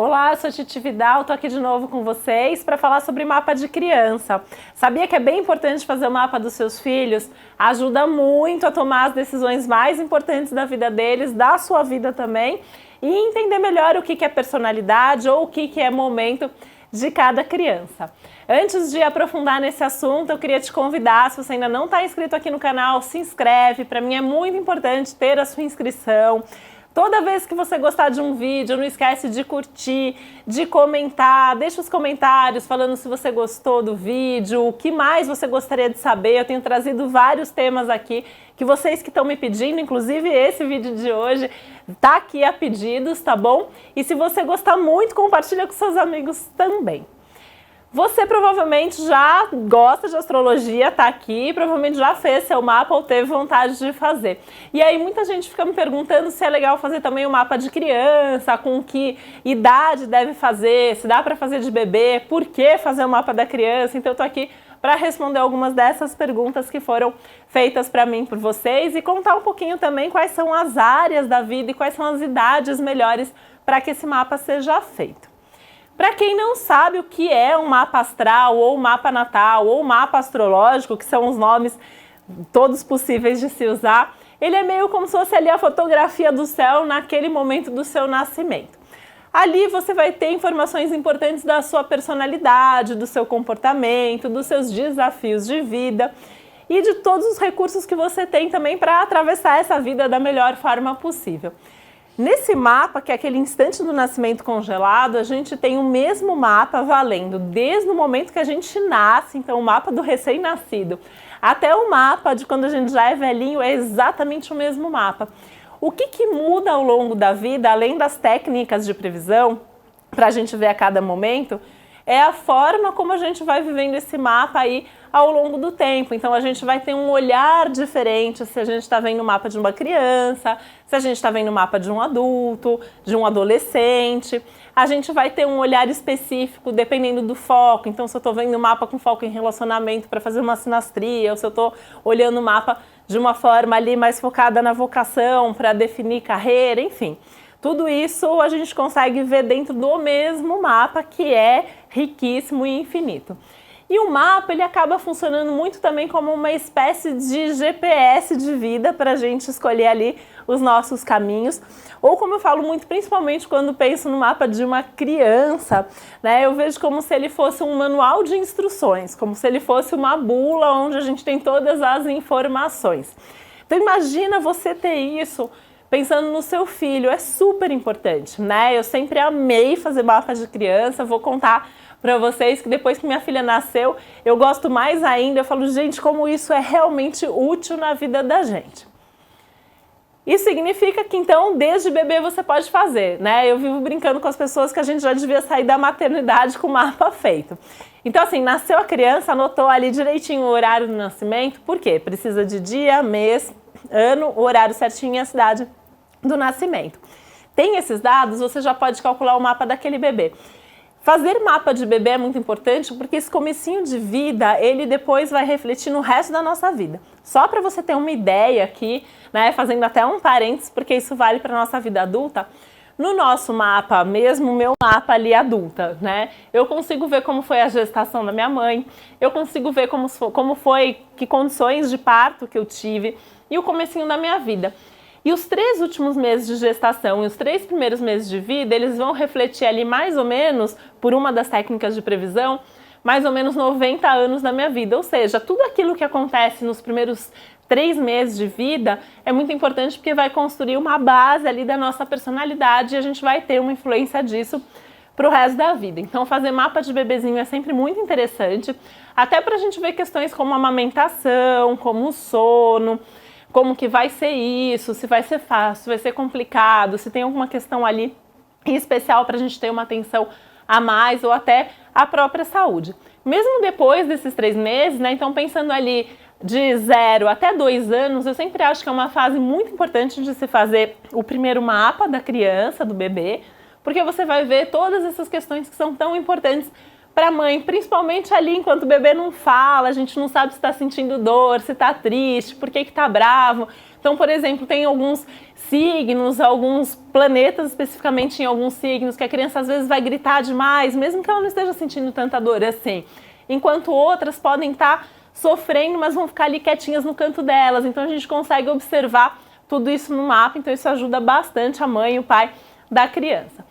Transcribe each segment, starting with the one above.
Olá, eu sou a Titi Vidal, tô aqui de novo com vocês para falar sobre mapa de criança. Sabia que é bem importante fazer o mapa dos seus filhos? Ajuda muito a tomar as decisões mais importantes da vida deles, da sua vida também, e entender melhor o que é personalidade ou o que é momento de cada criança. Antes de aprofundar nesse assunto, eu queria te convidar, se você ainda não está inscrito aqui no canal, se inscreve. Para mim é muito importante ter a sua inscrição. Toda vez que você gostar de um vídeo, não esquece de curtir, de comentar, deixa os comentários falando se você gostou do vídeo, o que mais você gostaria de saber. Eu tenho trazido vários temas aqui que vocês que estão me pedindo, inclusive esse vídeo de hoje tá aqui a pedidos, tá bom? E se você gostar muito, compartilha com seus amigos também. Você provavelmente já gosta de astrologia, tá aqui, provavelmente já fez seu mapa ou teve vontade de fazer. E aí muita gente fica me perguntando se é legal fazer também o mapa de criança, com que idade deve fazer, se dá para fazer de bebê, por que fazer o mapa da criança. Então eu tô aqui para responder algumas dessas perguntas que foram feitas para mim por vocês e contar um pouquinho também quais são as áreas da vida e quais são as idades melhores para que esse mapa seja feito. Para quem não sabe o que é um mapa astral, ou mapa natal, ou mapa astrológico, que são os nomes todos possíveis de se usar, ele é meio como se fosse ali a fotografia do céu naquele momento do seu nascimento. Ali você vai ter informações importantes da sua personalidade, do seu comportamento, dos seus desafios de vida e de todos os recursos que você tem também para atravessar essa vida da melhor forma possível. Nesse mapa, que é aquele instante do nascimento congelado, a gente tem o mesmo mapa valendo desde o momento que a gente nasce, então o mapa do recém-nascido, até o mapa de quando a gente já é velhinho, é exatamente o mesmo mapa. O que muda ao longo da vida, além das técnicas de previsão, para a gente ver a cada momento, é a forma como a gente vai vivendo esse mapa aí ao longo do tempo. Então a gente vai ter um olhar diferente se a gente está vendo o mapa de uma criança, se a gente está vendo o mapa de um adulto, de um adolescente. A gente vai ter um olhar específico dependendo do foco. Então se eu estou vendo o mapa com foco em relacionamento para fazer uma sinastria, ou se eu estou olhando o mapa de uma forma ali mais focada na vocação para definir carreira, enfim. Tudo isso a gente consegue ver dentro do mesmo mapa, que é riquíssimo e infinito. E o mapa, ele acaba funcionando muito também como uma espécie de GPS de vida para a gente escolher ali os nossos caminhos. Ou como eu falo muito, principalmente quando penso no mapa de uma criança, né, eu vejo como se ele fosse um manual de instruções, como se ele fosse uma bula onde a gente tem todas as informações. Então imagina você ter isso pensando no seu filho, é super importante, né? Eu sempre amei fazer mapa de criança, vou contar para vocês que depois que minha filha nasceu, eu gosto mais ainda, eu falo, gente, como isso é realmente útil na vida da gente. Isso significa que então, desde bebê você pode fazer, né? Eu vivo brincando com as pessoas que a gente já devia sair da maternidade com o mapa feito. Então assim, nasceu a criança, anotou ali direitinho o horário do nascimento, por quê? Precisa de dia, mês, ano, o horário certinho e a cidade do nascimento. Tem esses dados, você já pode calcular o mapa daquele bebê. Fazer mapa de bebê é muito importante porque esse comecinho de vida, ele depois vai refletir no resto da nossa vida. Só para você ter uma ideia aqui, né, fazendo até um parênteses, porque isso vale para a nossa vida adulta, no nosso mapa, mesmo o meu mapa ali adulta, né, eu consigo ver como foi a gestação da minha mãe, eu consigo ver como foi, que condições de parto que eu tive e o comecinho da minha vida. E os 3 últimos meses de gestação e os 3 primeiros meses de vida, eles vão refletir ali mais ou menos, por uma das técnicas de previsão, mais ou menos 90 anos da minha vida. Ou seja, tudo aquilo que acontece nos primeiros 3 meses de vida é muito importante porque vai construir uma base ali da nossa personalidade e a gente vai ter uma influência disso para o resto da vida. Então fazer mapa de bebezinho é sempre muito interessante, até para a gente ver questões como amamentação, como o sono, como que vai ser isso, se vai ser fácil, se vai ser complicado, se tem alguma questão ali em especial para a gente ter uma atenção a mais ou até a própria saúde. Mesmo depois desses 3 meses, né, então pensando ali de 0 até 2 anos, eu sempre acho que é uma fase muito importante de se fazer o primeiro mapa da criança, do bebê, porque você vai ver todas essas questões que são tão importantes para a mãe, principalmente ali enquanto o bebê não fala, a gente não sabe se está sentindo dor, se está triste, por que está bravo. Então, por exemplo, tem alguns signos, alguns planetas especificamente em alguns signos, que a criança às vezes vai gritar demais, mesmo que ela não esteja sentindo tanta dor assim. Enquanto outras podem estar sofrendo, mas vão ficar ali quietinhas no canto delas. Então a gente consegue observar tudo isso no mapa, então isso ajuda bastante a mãe e o pai da criança.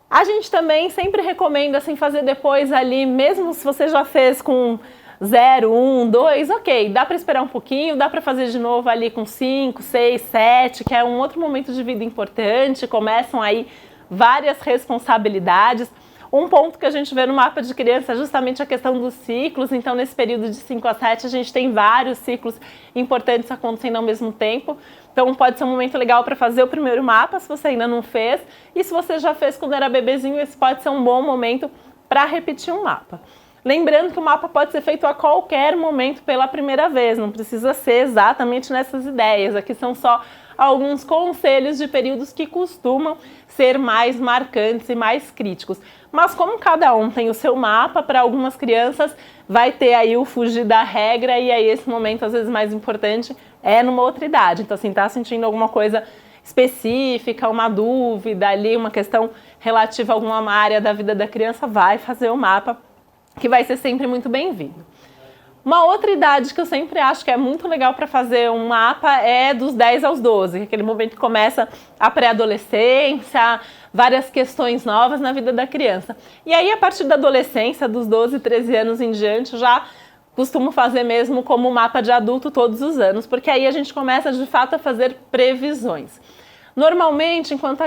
A gente também sempre recomenda assim, fazer depois ali, mesmo se você já fez com 0, 1, 2, ok, dá para esperar um pouquinho, dá para fazer de novo ali com 5, 6, 7, que é um outro momento de vida importante, começam aí várias responsabilidades. Um ponto que a gente vê no mapa de criança é justamente a questão dos ciclos, então nesse período de 5 a 7 a gente tem vários ciclos importantes acontecendo ao mesmo tempo, então pode ser um momento legal para fazer o primeiro mapa, se você ainda não fez, e se você já fez quando era bebezinho, esse pode ser um bom momento para repetir um mapa. Lembrando que o mapa pode ser feito a qualquer momento pela primeira vez, não precisa ser exatamente nessas ideias. Aqui são só alguns conselhos de períodos que costumam ser mais marcantes e mais críticos. Mas como cada um tem o seu mapa, para algumas crianças vai ter aí o fugir da regra e aí esse momento às vezes mais importante é numa outra idade. Então assim, tá sentindo alguma coisa específica, uma dúvida ali, uma questão relativa a alguma área da vida da criança, vai fazer o mapa, que vai ser sempre muito bem-vindo. Uma outra idade que eu sempre acho que é muito legal para fazer um mapa é dos 10 aos 12, aquele momento que começa a pré-adolescência, várias questões novas na vida da criança. E aí, a partir da adolescência, dos 12, 13 anos em diante, eu já costumo fazer mesmo como mapa de adulto todos os anos, porque aí a gente começa de fato a fazer previsões. Normalmente, enquanto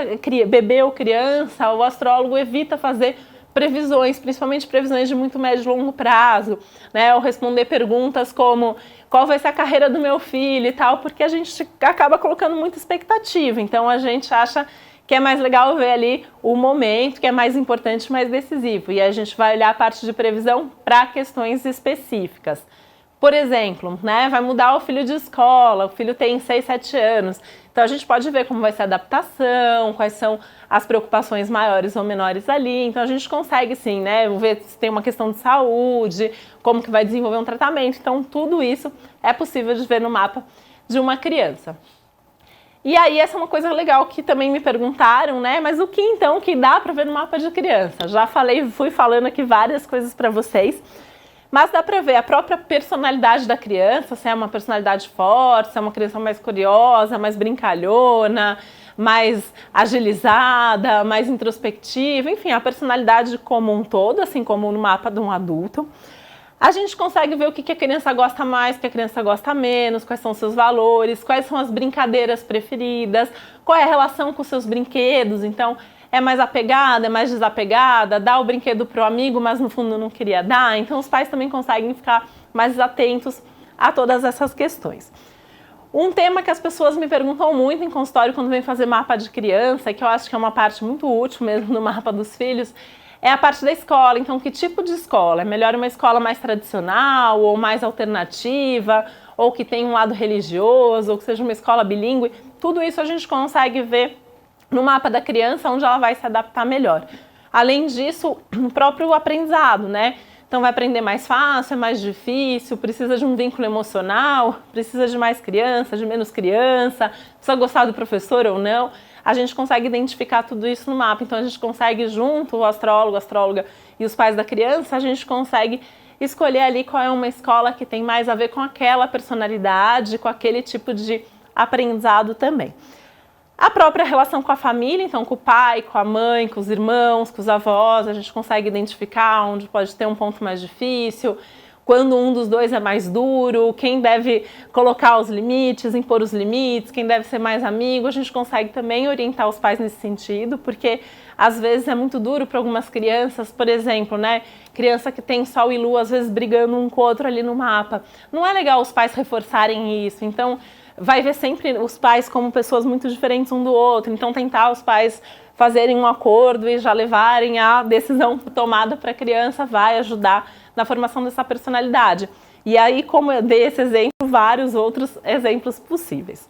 bebê ou criança, o astrólogo evita fazer previsões, principalmente previsões de muito médio e longo prazo, né? Ou responder perguntas como qual vai ser a carreira do meu filho e tal, porque a gente acaba colocando muita expectativa. Então a gente acha que é mais legal ver ali o momento, que é mais importante, mais decisivo. E a gente vai olhar a parte de previsão para questões específicas. Por exemplo, né, vai mudar o filho de escola, o filho tem 6, 7 anos. Então a gente pode ver como vai ser a adaptação, quais são as preocupações maiores ou menores ali. Então a gente consegue sim, né, ver se tem uma questão de saúde, como que vai desenvolver um tratamento. Então tudo isso é possível de ver no mapa de uma criança. E aí essa é uma coisa legal que também me perguntaram, né, mas o que então que dá para ver no mapa de criança? Já falei, fui falando aqui várias coisas para vocês. Mas dá para ver a própria personalidade da criança, se é uma personalidade forte, se é uma criança mais curiosa, mais brincalhona, mais agilizada, mais introspectiva, enfim, a personalidade como um todo, assim como no mapa de um adulto. A gente consegue ver o que a criança gosta mais, o que a criança gosta menos, quais são os seus valores, quais são as brincadeiras preferidas, qual é a relação com os seus brinquedos, então é mais apegada, é mais desapegada, dá o brinquedo pro amigo, mas no fundo não queria dar. Então os pais também conseguem ficar mais atentos a todas essas questões. Um tema que as pessoas me perguntam muito em consultório quando vem fazer mapa de criança, que eu acho que é uma parte muito útil mesmo no mapa dos filhos, é a parte da escola. Então, que tipo de escola? É melhor uma escola mais tradicional ou mais alternativa, ou que tenha um lado religioso, ou que seja uma escola bilíngue? Tudo isso a gente consegue ver no mapa da criança, onde ela vai se adaptar melhor. Além disso, o próprio aprendizado, né? Então vai aprender mais fácil, é mais difícil, precisa de um vínculo emocional, precisa de mais criança, de menos criança, precisa gostar do professor ou não. A gente consegue identificar tudo isso no mapa, então a gente consegue junto, o astrólogo, a astróloga e os pais da criança, a gente consegue escolher ali qual é uma escola que tem mais a ver com aquela personalidade, com aquele tipo de aprendizado também. A própria relação com a família, então com o pai, com a mãe, com os irmãos, com os avós, a gente consegue identificar onde pode ter um ponto mais difícil, quando um dos dois é mais duro, quem deve colocar os limites, impor os limites, quem deve ser mais amigo. A gente consegue também orientar os pais nesse sentido, porque às vezes é muito duro para algumas crianças, por exemplo, né? Criança que tem sol e lua, às vezes brigando um com o outro ali no mapa. Não é legal os pais reforçarem isso, então vai ver sempre os pais como pessoas muito diferentes um do outro, então tentar os pais fazerem um acordo e já levarem a decisão tomada para a criança vai ajudar na formação dessa personalidade. E aí, como eu dei esse exemplo, vários outros exemplos possíveis.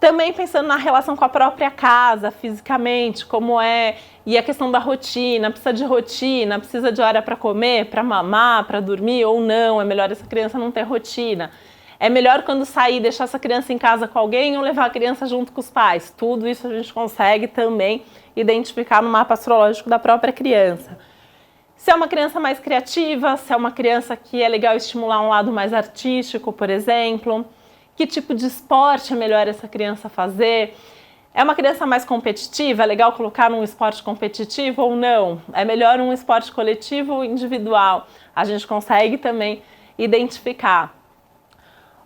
Também pensando na relação com a própria casa, fisicamente, como é, e a questão da rotina, precisa de hora para comer, para mamar, para dormir ou não, é melhor essa criança não ter rotina. É melhor quando sair, deixar essa criança em casa com alguém ou levar a criança junto com os pais. Tudo isso a gente consegue também identificar no mapa astrológico da própria criança. Se é uma criança mais criativa, se é uma criança que é legal estimular um lado mais artístico, por exemplo. Que tipo de esporte é melhor essa criança fazer? É uma criança mais competitiva? É legal colocar num esporte competitivo ou não? É melhor um esporte coletivo ou individual? A gente consegue também identificar.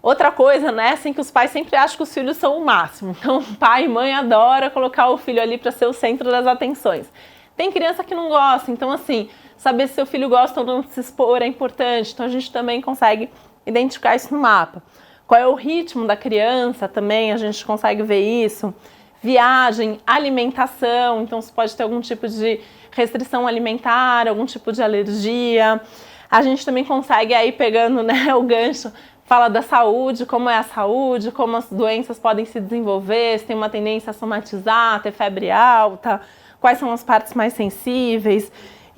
Outra coisa, né, assim, que os pais sempre acham que os filhos são o máximo. Então, pai e mãe adoram colocar o filho ali para ser o centro das atenções. Tem criança que não gosta, então, assim, saber se seu filho gosta ou não de se expor é importante. Então, a gente também consegue identificar isso no mapa. Qual é o ritmo da criança também, a gente consegue ver isso. Viagem, alimentação, então você pode ter algum tipo de restrição alimentar, algum tipo de alergia. A gente também consegue aí pegando, né, o gancho, fala da saúde, como é a saúde, como as doenças podem se desenvolver, se tem uma tendência a somatizar, ter febre alta, quais são as partes mais sensíveis.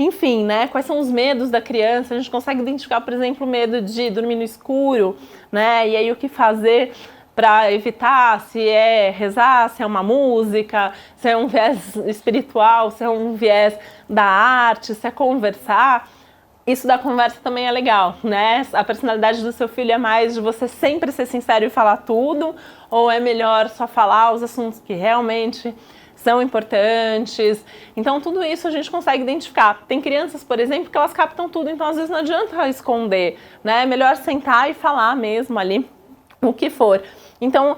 Enfim, né, quais são os medos da criança? A gente consegue identificar, por exemplo, o medo de dormir no escuro, né? E aí o que fazer para evitar, se é rezar, se é uma música, se é um viés espiritual, se é um viés da arte, se é conversar. Isso da conversa também é legal, né? A personalidade do seu filho é mais de você sempre ser sincero e falar tudo, ou é melhor só falar os assuntos que realmente são importantes. Então, tudo isso a gente consegue identificar. Tem crianças, por exemplo, que elas captam tudo, então às vezes não adianta esconder, né? É melhor sentar e falar mesmo ali o que for. Então,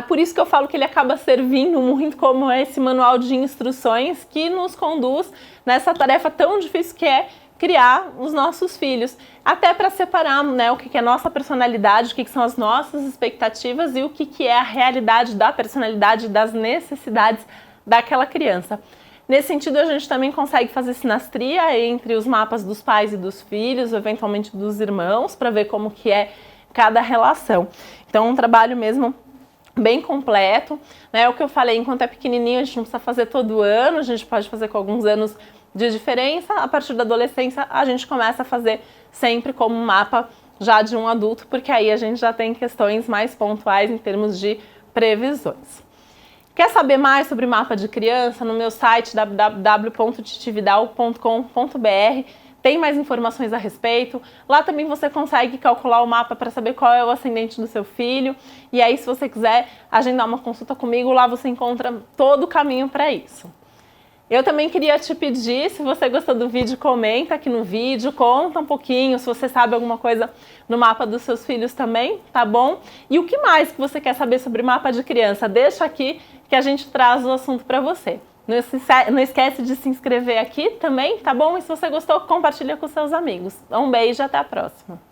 por isso que eu falo que ele acaba servindo muito como esse manual de instruções que nos conduz nessa tarefa tão difícil que é criar os nossos filhos, até para separar, né, o que é a nossa personalidade, o que são as nossas expectativas e o que é a realidade da personalidade, das necessidades daquela criança. Nesse sentido, a gente também consegue fazer sinastria entre os mapas dos pais e dos filhos, eventualmente dos irmãos, para ver como que é cada relação. Então, um trabalho mesmo bem completo, né? O que eu falei, enquanto é pequenininho, a gente não precisa fazer todo ano, a gente pode fazer com alguns anos de diferença. A partir da adolescência, a gente começa a fazer sempre como um mapa já de um adulto, porque aí a gente já tem questões mais pontuais em termos de previsões. Quer saber mais sobre mapa de criança? No meu site www.titividal.com.br tem mais informações a respeito. Lá também você consegue calcular o mapa para saber qual é o ascendente do seu filho. E aí, se você quiser agendar uma consulta comigo, lá você encontra todo o caminho para isso. Eu também queria te pedir, se você gostou do vídeo, comenta aqui no vídeo, conta um pouquinho, se você sabe alguma coisa no mapa dos seus filhos também, tá bom? E o que mais que você quer saber sobre mapa de criança? Deixa aqui que a gente traz o assunto para você. Não esquece de se inscrever aqui também, tá bom? E se você gostou, compartilha com seus amigos. Um beijo e até a próxima.